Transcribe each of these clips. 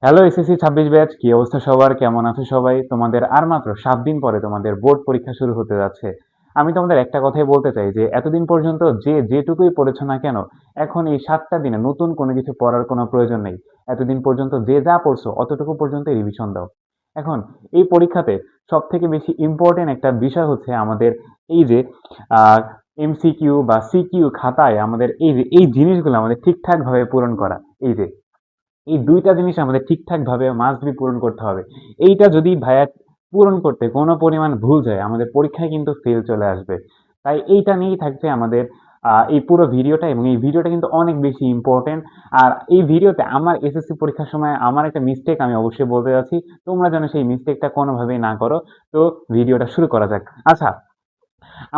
Hello SSC 26 batch, কি অবস্থা সবার? কেমন আছো সবাই? তোমাদের আর মাত্র 7 দিন পরে তোমাদের বোর্ড পরীক্ষা শুরু হতে যাচ্ছে। আমি তোমাদের একটা কথাই বলতে চাই যে এতদিন পর্যন্ত যে যেটুকুই পড়েছো না কেন, এখন এই 7টা দিনে নতুন কোনো কিছু পড়ার কোনো প্রয়োজন নেই। এতদিন পর্যন্ত যে যা পড়ছো অতটুকু পর্যন্ত রিভিশন দাও। এখন এই পরীক্ষাতে সবথেকে বেশি ইম্পর্টেন্ট একটা বিষয় হচ্ছে আমাদের এই যে এমসিকিউ বা সিকিউ খাতায় আমাদের এই জিনিসগুলো আমাদের ঠিকঠাক ভাবে পূরণ করা। এই দুইটা জিনিস আমাদের ঠিকঠাক ভাবে মাস্ট বি পূরণ করতে হবে। এইটা যদি ভাইয়া পূরণ করতে কোনো পরিমাণ ভুল যায় আমাদের পরীক্ষায় কিন্তু ফেল চলে আসবে। তাই এইটা নিয়েই থাকছে আমাদের এই পুরো ভিডিওটা, এবং এই ভিডিওটা কিন্তু অনেক বেশি ইম্পর্টেন্ট। আর এই ভিডিওতে আমার এসএসসি পরীক্ষার সময় আমার একটা মিস্টেক আমি অবশ্যই বলতে যাচ্ছি, তোমরা যেন সেই মিস্টেকটা কোনোভাবেই না করো। তো ভিডিওটা শুরু করা যাক। আচ্ছা,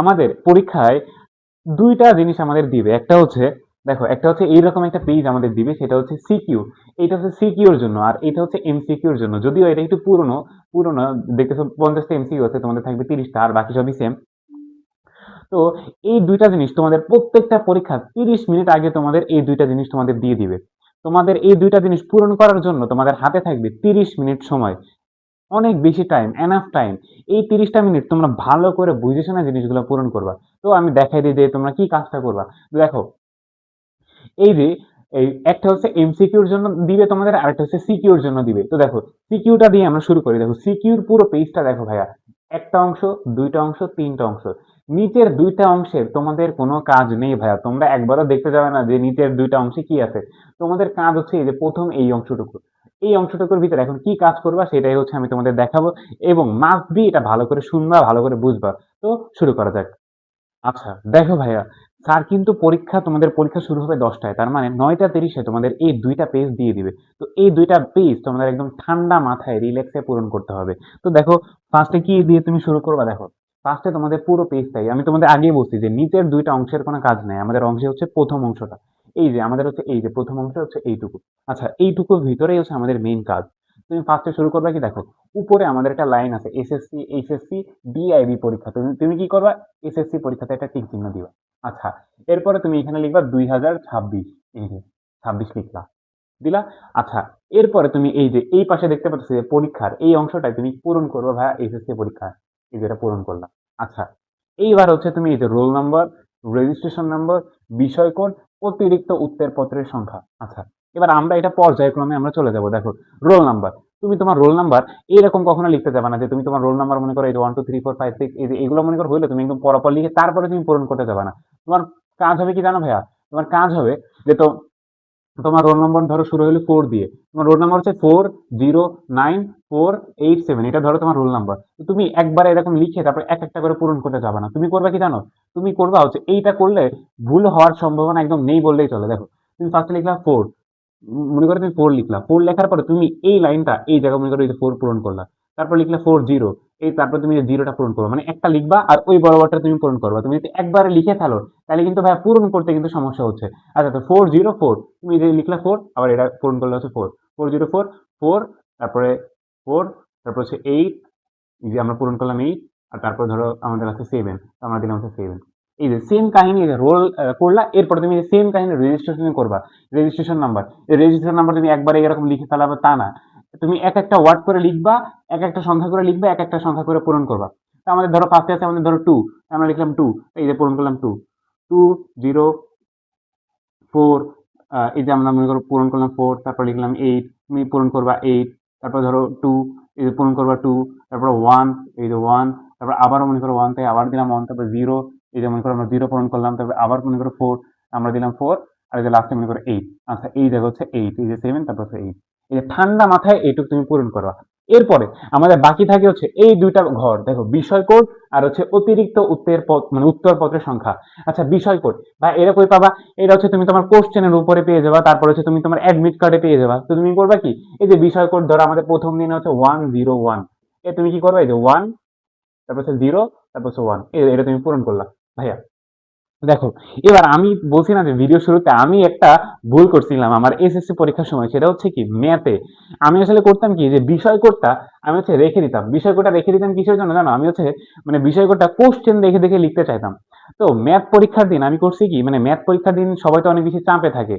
আমাদের পরীক্ষায় দুইটা জিনিস আমাদের দিবে। একটা হচ্ছে, দেখো, একটা হচ্ছে এইরকম একটা পেজ আমাদের দিবে, সেটা হচ্ছে সিকিউ। এটা হচ্ছে সিকিউর জন্য, আর এটা হচ্ছে এমসিকিউর জন্য। যদিও এটা একটু পুরনো পুরনো দেখতেছো, 50টা এমসিকিউ আছে, তোমাদের থাকবে 30টা, আর বাকি সবই সেম। তো এই দুইটা জিনিস তোমাদের প্রত্যেকটা পরীক্ষা 30 মিনিট আগে তোমাদের এই দুইটা জিনিস তোমাদের দিয়ে দিবে। তোমাদের এই দুইটা জিনিস পূরণ করার জন্য তোমাদের হাতে থাকবে 30 মিনিট সময়। অনেক বেশি টাইম, এনাফ টাইম। এই 30টা মিনিট তোমরা ভালো করে বুঝে শুনে জিনিসগুলো পূরণ করবা। তো আমি দেখাই দিই যে তোমরা কি কাজটা করবা। দেখো, এই যে এই একটা হচ্ছে এমসিকিউর জন্য দিবে তোমাদের, আরেকটা হচ্ছে সিকিউর জন্য দিবে। তো দেখো, সিকিউটা দিয়ে আমরা শুরু করি। দেখো, সিকিউর পুরো পেজটা দেখো ভাইয়া। একটা অংশ, দুইটা অংশ, তিনটা অংশ। নিচের দুইটা অংশের তোমাদের কোনো কাজ নেই ভাইয়া, তোমরা একবারও দেখতে যাবে না যে নিচের দুইটা অংশে কি আছে। তোমাদের কাজ হচ্ছে এই যে প্রথম এই অংশটুকু। এই অংশটুকুর ভিতরে এখন কি কাজ করবা সেটাই হচ্ছে আমি তোমাদের দেখাবো, এবং মাস্ট বি এটা ভালো করে শুনবা, ভালো করে বুঝবা। তো শুরু করা যাক। আচ্ছা, দেখো ভাইয়া, স্যার কিন্তু তোমাদের পরীক্ষা শুরু হবে 10টায়, তার মানে 9টা 30-এ তোমাদের এই দুইটা পেজ দিয়ে দিবে। তো এই দুইটা পেজ তোমাদের একদম ঠান্ডা মাথায় রিল্যাক্সে পূরণ করতে হবে। তো দেখো, ফার্স্টে কি দিয়ে তুমি শুরু করবা? দেখো, ফার্স্টে তোমাদের পুরো পেজটাই, আমি তোমাদের আগেই বলছি যে নিচের দুইটা অংশের কোনো কাজ নেই, আমাদের অংশে হচ্ছে প্রথম অংশটা। এই যে আমাদের হচ্ছে এই যে প্রথম অংশ হচ্ছে এইটুকু। আচ্ছা, এইটুকুর ভিতরেই হচ্ছে আমাদের মেইন কাজ। তুমি ফার্স্টে শুরু করবা কি? দেখো, উপরে আমাদের একটা লাইন আছে, এসএসসি এইচএসসি ডিআইবি পরীক্ষা। তুমি তুমি কি করবা? এসএসসি পরীক্ষাতে একটা টিক চিহ্ন দিবা। আচ্ছা, এরপরে তুমি এখানে লিখবা 2026। এই যে 26 লিখলা, দিলা। আচ্ছা, এরপরে তুমি এই যে এই পাশে দেখতে পাচ্ছ যে পরীক্ষার এই অংশটাই তুমি পূরণ করবে ভাইয়া, এসএসসি পরীক্ষা। এই যেটা পূরণ করলাম। আচ্ছা, এইবার হচ্ছে তুমি এই যে রোল নাম্বার, রেজিস্ট্রেশন নাম্বার, বিষয় কোড, অতিরিক্ত উত্তরপত্রের সংখ্যা। আচ্ছা, এবার আমরা এটা পর্যায়ক্রমে আমরা চলে যাব। দেখো, রোল নাম্বার, তুমি তোমার রোল নাম্বার এরকম কখনো লিখতে যাবে না যে তুমি তোমার রোল নাম্বার মনে করো এই 1 2 3 4 5 6, এই যে এগুলো মনে করো হইলে তুমি একদম পরপর লিখে তারপরে তুমি পূরণ করতে যাবে না। তোমার কাজ হবে কি জানো ভাইয়া? তোমার কাজ হবে যে, তো তোমার রোল নম্বর ধরো শুরু হলো 4 দিয়ে, তোমার রোল নাম্বার হচ্ছে 409487, এটা ধরো তোমার রোল নাম্বার। তো তুমি একবারে এরকম লিখে তারপর এক একটা করে পূরণ করতে যাবে না। তুমি করবে কি জানো? তুমি করবা হচ্ছে, এইটা করলে ভুল হওয়ার সম্ভাবনা একদম নেই বললেই চলে। দেখো, তুমি ফার্স্টে লিখলা 4, মনে করো তুমি 4 লিখলা। 4 লেখার পরে তুমি এই লাইনটা এই জায়গায় মনে করো এই যে 4 পূরণ করলা। তারপর লিখলা 40, এই তারপর তুমি যে জিরোটা পূরণ করবা, মানে একটা লিখবা আর ওই বরাবরটা তুমি পূরণ করবা। তুমি যদি একবারে লিখে ফেলো তাহলে কিন্তু ভাই পূরণ করতে কিন্তু সমস্যা হচ্ছে। আচ্ছা, তো 404, তুমি যে লিখলা 4, আবার এটা পূরণ করলে হচ্ছে 4, 404, 4, তারপরে 4, তারপর হচ্ছে 8, যে আমরা পূরণ করলাম 8, আর তারপর ধরো আমাদের আছে 7, আমরা দিলাম হচ্ছে 7। এই যে সেম কাহিনী রোল করলা, এরপর তুমি সেম কাহিনী রেজিস্ট্রেশন করবা। রেজিস্ট্রেশন নাম্বার, এই রেজিস্ট্রেশন নাম্বার তুমি একবারে এরকম লিখে ফেলাবে তা না, তুমি এক একটা ওয়ার্ড করে লিখবা, এক একটা সংখ্যা করে লিখবা, এক একটা সংখ্যা করে পূরণ করবা। তো আমাদের ধরো ফার্স্টে আছে আমাদের ধরো 2, আমরা লিখলাম 2, এই যে পূরণ করলাম 2, 204, এই যে আমরা মনে করো পূরণ করলাম 4, তারপর লিখলাম 8, তুমি পূরণ করবা 8, তারপর ধরো 2, এই যে পূরণ করবা 2, তারপর 1, এই যে 1, তারপর আবারও মনে করো 1, তাই আবার দিলাম 1, তারপর 0, এই যে মনে করো আমরা 0 পূরণ করলাম, তারপর আবার মনে করো 4, আমরা দিলাম 4, আর এই যে লাস্টে মনে করো 8। আচ্ছা, এই জায়গা হচ্ছে 8, এই যে 7, তারপর হচ্ছে 8। এই যে ঠান্ডা মাথায় এইটুকু তুমি পূরণ করবা। এরপরে আমাদের বাকি থাকে হচ্ছে এই দুইটা ঘর। দেখো, বিষয় কোড আর হচ্ছে অতিরিক্ত মানে উত্তরপত্রের সংখ্যা। আচ্ছা, বিষয় কোড বা এরা কই পাবা? এটা হচ্ছে তুমি তোমার কোশ্চেনের উপরে পেয়ে যাবা, তারপর হচ্ছে তুমি তোমার অ্যাডমিট কার্ডে পেয়ে যাবা। তো তুমি করবা কি, এই যে বিষয় কোড ধরো আমাদের প্রথম দিন হচ্ছে 101, এ তুমি কি করবা? এই যে 1, তারপর হচ্ছে 0, তারপর হচ্ছে 1, এটা তুমি পূরণ করলা ভাইয়া। দেখো, এবার আমি বলছি না যে ভিডিও শুরুতে আমি একটা ভুল করছিলাম আমার এসএসসি পরীক্ষার সময়, সেটা হচ্ছে কি ম্যাথে। আমি আসলে করতাম কি, যে বিষয় কোডটা আমি হচ্ছে রেখে দিতাম। বিষয় কোডটা রেখে দিতাম কিসের জন্য জানো? আমি হচ্ছে মানে বিষয় কোডটা কোশ্চেন দেখে দেখে লিখতে চাইতাম। তো ম্যাথ পরীক্ষার দিন আমি করছি কি, মানে ম্যাথ পরীক্ষার দিন সবাই তো অনেক বেশি চাপে থাকে।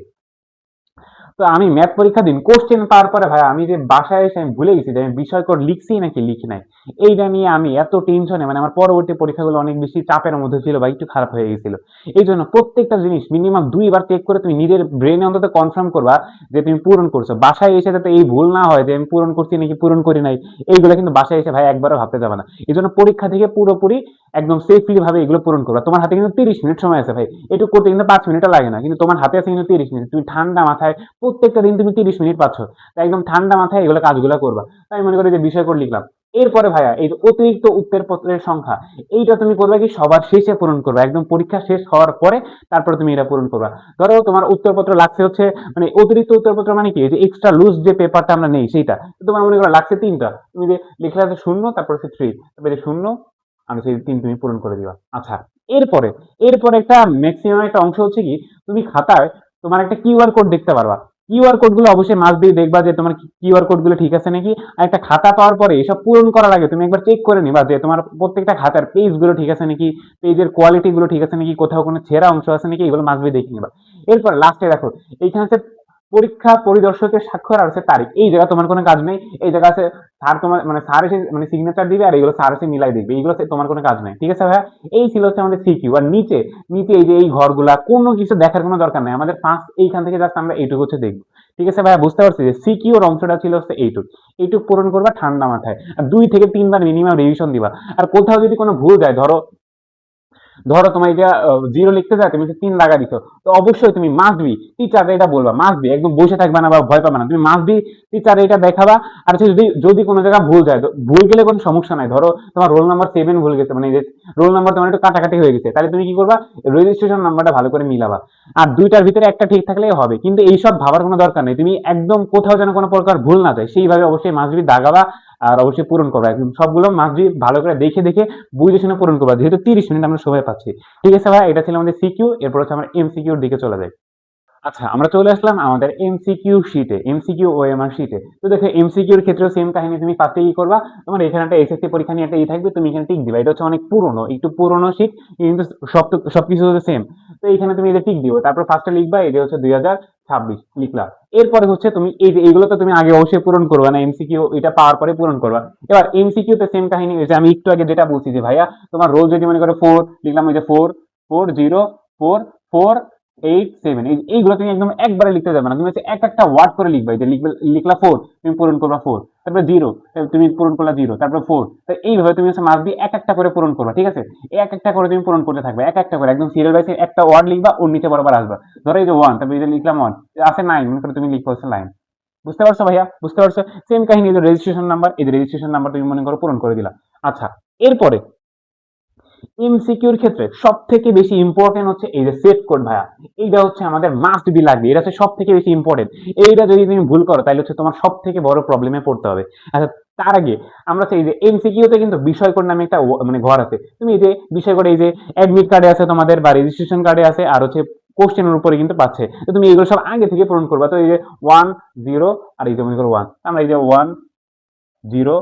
তো তো আমি ম্যাথ পরীক্ষা দিন কোশ্চেন পাওয়ার পরে ভাই আমি যে বাসায় এসে আমি ভুলে গেছি যে আমি বিষয় কোড লিখছি নাকি লিখি নাই। এইটা নিয়ে আমি এত টেনশনে, মানে আমার পরবর্তী পরীক্ষাগুলো অনেক বেশি চাপের মধ্যে ছিল বা একটু খারাপ হয়ে গেছিল। এই জন্য প্রত্যেকটা জিনিস মিনিমাম 2 বার চেক করে তুমি নিজের ব্রেনে অন্তত কনফার্ম করবা যে তুমি পূরণ করছো। বাসায় এসে যাতে এই ভুল না হয় যে আমি পূরণ করছি নাকি পূরণ করি নাই, এইগুলো কিন্তু বাসায় এসে ভাই একবারও ভাবতে যাবে না। এই জন্য পরীক্ষা থেকে পুরোপুরি একদম সেফলি ভাবে এগুলো পূরণ করবা। তোমার হাতে কিন্তু 30 মিনিট সময় আছে ভাই, এটুকু করতে কিন্তু 5 মিনিটও লাগে না, কিন্তু তোমার হাতে আছে কিন্তু 30 মিনিট। তুমি ঠান্ডা মাথায় প্রত্যেকটা দিন তুমি 30 মিনিট পাচ্ছ, তাই একদম ঠান্ডা মাথায় এগুলো কাজগুলো করবা। তাই মনে করি যে বিষয় করে লিখলাম। এরপরে ভাইয়া এই যে অতিরিক্ত উত্তরপত্রের সংখ্যা, এইটা তুমি করবে কি সবার শেষে পূরণ করবে, একদম পরীক্ষা শেষ হওয়ার পরে তারপরে তুমি এটা পূরণ করবা। ধরো তোমার উত্তরপত্র লাগছে হচ্ছে, মানে অতিরিক্ত উত্তরপত্র মানে কি, যে এক্সট্রা লুজ যে পেপারটা আমরা নেই সেইটা, তোমার মনে করো লাগছে 3টা, তুমি যে লিখলে আছে 0, তারপর হচ্ছে 3, তারপরে 0 আর সেই 3 তুমি পূরণ করে দিবা। আচ্ছা, এরপরে এরপরে একটা ম্যাক্সিমাম একটা অংশ হচ্ছে কি, তুমি খাতায় তোমার একটা কিউআর কোড দেখতে পারবা। কিউআর কোড গুলো অবশ্যই মাস্ট বি দেখবা যে তোমার কিউআর কোড গুলো ঠিক আছে নাকি। আর একটা খাতা পাওয়ার পরে এসব পূরণ করার আগে তুমি একবার চেক করে নিবা যে তোমার প্রত্যেকটা খাতার পেজ গুলো ঠিক আছে নাকি, পেজের কোয়ালিটি গুলো ঠিক আছে নাকি, কোথাও কোনো ছেঁড়া অংশ আছে নাকি, এগুলো মাস্ট বি দেখে নিবা। এরপর লাস্টে দেখো এইখানে হচ্ছে পরীক্ষা পরিদর্শকের স্বাক্ষর আর হচ্ছে তারিখ। এই জায়গা তোমার কোনো কাজ নেই, এই জায়গা আছে স্যার তোমার মানে স্যার এসে মানে সিগনেচার দিবে আর এগুলো স্যার এসে মিলাই দিবে, এইগুলো তোমার কোনো কাজ নেই। ঠিক আছে ভাইয়া, এই ছিল হচ্ছে আমাদের সিকিউ। আর নিচে নিচে এই যে এই ঘরগুলা কোনো কিছু দেখার কোনো দরকার নেই, আমাদের ফার্স্ট এইখান থেকে জাস্ট আমরা এইটুকু হচ্ছে দেখবো। ঠিক আছে ভাইয়া, বুঝতে পারছি যে সিকিউর অংশটা ছিল হচ্ছে এইটুক, এইটুক পূরণ করবা ঠান্ডা মাথায়। আর 2 থেকে 3 বার মিনিমাম রিভিশন দিবা। আর কোথাও যদি কোনো ভুল যায়, ধরো ধরো তোমার এটা 0 লিখতে যায়, তুমি 3 লাগা দিছো, তো অবশ্যই তুমি মাস্ট বি টিচার এটা বলবা, মাস্ট বি, একদম বসে থাকবা না বা ভয় পাবা না, তুমি মাস্ট বি টিচার এটা দেখাবা। আর যদি যদি কোনো জায়গা ভুল যায়, ভুল গেলে কোনো সমস্যা নাই, ধরো তোমার রোল নাম্বার 7 ভুল গেছে, মানে রোল নাম্বার তোমার একটু কাটাকাটি হয়ে গেছে, তাহলে তুমি কি করবা, রেজিস্ট্রেশন নাম্বারটা ভালো করে মিলাবা। আর 2টার ভিতরে একটা ঠিক থাকলেই হবে, কিন্তু এইসব ভাবার কোনো দরকার নেই। তুমি একদম কোথাও যেন কোনো প্রকার ভুল না যায় সেইভাবে অবশ্যই মাস্ট বি দাগাবা। আর অবশ্যই পূরণ করবা, একদম সবগুলো মাস্ট বি ভালো করে দেখে দেখে বুঝে শুনে পূরণ করবা, যেহেতু 30 মিনিট আমরা সময় পাচ্ছি। ঠিক আছে ভাই, এটা ছিল আমাদের সিকিউ। এরপর হচ্ছে আমরা এমসিকিউর দিকে চলে যাই। আচ্ছা, আমরা চলে আসলাম আমাদের এমসিকিউ শিটে, এমসিকিউ ওএমআর শিটে। তো দেখো এমসিকিউর ক্ষেত্রেও সেম কাহিনী, তুমি ফার্স্টে কি করবা, তোমার এখানে একটা এসএসসি পরীক্ষা নিয়ে একটা থাকবে, তুমি এখানে টিক দিবা। এটা হচ্ছে অনেক পুরনো, একটু পুরনো শিট, কিন্তু সবকিছু হচ্ছে সেম। তো এখানে তুমি এটা টিক দিও, তারপর ফার্স্টে লিখবা এটা হচ্ছে 2026 লিখলা। এরপরে হচ্ছে তুমি এই যে এইগুলো তো তুমি আগে অবশ্যই পূরণ করবা না, এমসিকিউ এটা পাওয়ার পরে পূরণ করবা। এবার এমসিকিউ তে সেম কাহিনী হয়েছে, আমি একটু আগে যেটা বলছি যে ভাইয়া তোমার রোল যদি মনে করো 4 লিখলাম, ওই যে 4 4 0 4 4 8 7, এইগুলো তুমি একদম একবারে লিখতে যাবে না, তুমি হচ্ছে এক একটা ওয়ার্ড করে লিখবা। যে লিখলা 4, তুমি পূরণ করবা 4, তারপরে 0 তুমি পূরণ করলা 0, তারপরে 4। তো এইভাবে তুমি হচ্ছে মাস্ট বি এক একটা করে পূরণ করবা। ঠিক আছে, এক একটা করে তুমি পূরণ করতে থাকবে, এক একটা করে একদম সিরিয়াল বাই সিরিয়াল একটা ওয়ার্ড লিখবা, ওর নিচে বরাবর আসবা। ধরো এই যে 1, তারপরে এই যে লিখলাম 1, আছে 9, মনে করো তুমি লিখবা হচ্ছে 9। বুঝতে পারছো ভাইয়া, বুঝতে পারছো? সেম কাহিনী, এই যে রেজিস্ট্রেশন নাম্বার, এই যে রেজিস্ট্রেশন নাম্বার তুমি মনে করো পূরণ করে দিলা। আচ্ছা, এরপরে এমসিকিউর ক্ষেত্রে সব থেকে বেশি ইম্পর্টেন্ট হচ্ছে এই যে সেট কোড ভাইয়া। এইটা হচ্ছে আমাদের মাস্ট বি লাগবে, এটা হচ্ছে সব থেকে বেশি ইম্পর্টেন্ট। এইটা যদি তুমি ভুল করো তাহলে হচ্ছে তোমার সব থেকে বড় প্রবলেমে পড়তে হবে। আচ্ছা, তার আগে আমরা এই যে এমসিকিউতে কিন্তু বিষয় কোড নামে একটা মানে ঘর আছে। তুমি এই যে বিষয় কোড এই যে অ্যাডমিট কার্ডে আছে তোমাদের বা রেজিস্ট্রেশন কার্ডে আছে, আর হচ্ছে কোশ্চেনের উপরে কিন্তু পাচ্ছে। তো তুমি এগুলো সব আগে থেকে পূরণ করবা। তো এই যে 1 0 আর এই যে মনে করো 1, আমরা এই যে 1 0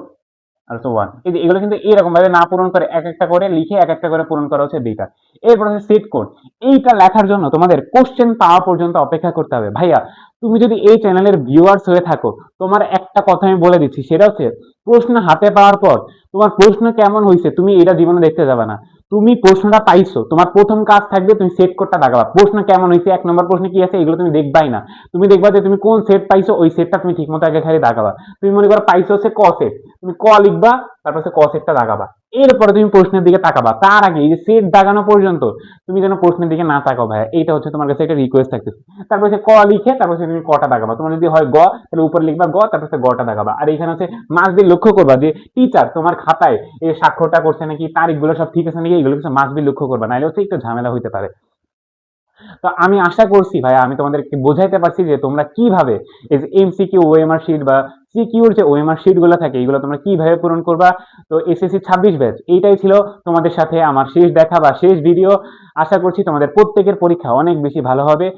আর হচ্ছে 1, এই যে এগুলো কিন্তু এরকম ভাবে না পূরণ করে এক একটা করে লিখে এক একটা করে পূরণ করা হচ্ছে দুইটা। এরপর হচ্ছে সেট কোড, এইটা লেখার জন্য তোমাদের কোশ্চেন পাওয়া পর্যন্ত অপেক্ষা করতে হবে। ভাইয়া তুমি যদি এই চ্যানেলের ভিউয়ার্স হয়ে থাকো, তোমার একটা কথা আমি বলে দিচ্ছি, সেটা হচ্ছে প্রশ্ন হাতে পাওয়ার পর তোমার প্রশ্ন কেমন হয়েছে তুমি এটা জীবনে দেখতে যাবে না। তুমি প্রশ্নটা পাইছো, তোমার প্রথম কাজ থাকবে তুমি সেট কোডটা দাগাবা। প্রশ্ন কেমন হয়েছে, 1 নম্বর প্রশ্নে কি আছে, এগুলো তুমি দেখবাই না। তুমি দেখবা যে তুমি কোন সেট পাইছো, ওই সেটটা তুমি ঠিক মতো আগে খালি দাগাবা। তুমি মনে করো পাইছো হচ্ছে ক সেট, তুমি ক লিখবা, তারপর হচ্ছে ক সেটটা দাগাবা। এরপরে তুমি প্রশ্নের দিকে তাকাবা। তার আগে এই যে সেট দাগানো পর্যন্ত তুমি যেন প্রশ্নের দিকে না তাকাও ভাইয়া, এইটা হচ্ছে তোমার কাছে একটা রিকোয়েস্ট থাকতেছে। তারপর হচ্ছে ক লিখে তারপর হচ্ছে তুমি কটা দাগাবা। তোমার যদি হয় গ, তাহলে উপরে লিখবা গ, তারপর হচ্ছে গটা দাগাবা। আর এখানে হচ্ছে মাস দিয়ে লক্ষ্য করবা যে টিচার তোমার খাতায় এই স্বাক্ষরটা করছে নাকি, তারিখগুলো সব ঠিক আছে নাকি, এগুলো কিছু মাস দিয়ে লক্ষ্য করবা, নাহলে হচ্ছে একটু ঝামেলা হইতে পারে। তো আমি আশা করছি ভাই আমি তোমাদেরকে বোঝাইতে পারছি যে তোমরা কিভাবে এই যে এমসিকিউ ওএমআর শিট বা সিকিউর যে ওএমআর শিট গুলো থাকে এগুলো তোমরা কিভাবে পূরণ করবা। তো এসএসসি 26 ব্যাচ এইটাই ছিল তোমাদের সাথে আমার শেষ দেখা বা শেষ ভিডিও। আশা করছি তোমাদের প্রত্যেকের পরীক্ষা অনেক বেশি ভালো হবে।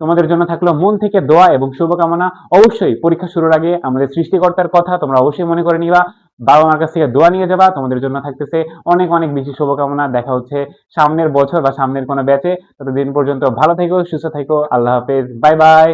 তোমাদের জন্য থাকলো মন থেকে দোয়া এবং শুভকামনা। অবশ্যই পরীক্ষা শুরুর আগে আমাদের সৃষ্টিকর্তার কথা তোমরা অবশ্যই মনে করে নিবা, বাবা মার কাছ থেকে দোয়া নিয়ে যাবা। তোমাদের জন্য থাকতেছে অনেক অনেক বেশি শুভকামনা। দেখা হচ্ছে সামনের বছর বা সামনের কোনো ব্যাচে। ততদিন পর্যন্ত ভালো থেকো, সুস্থ থেকো, আল্লাহ হাফেজ, বাই বাই।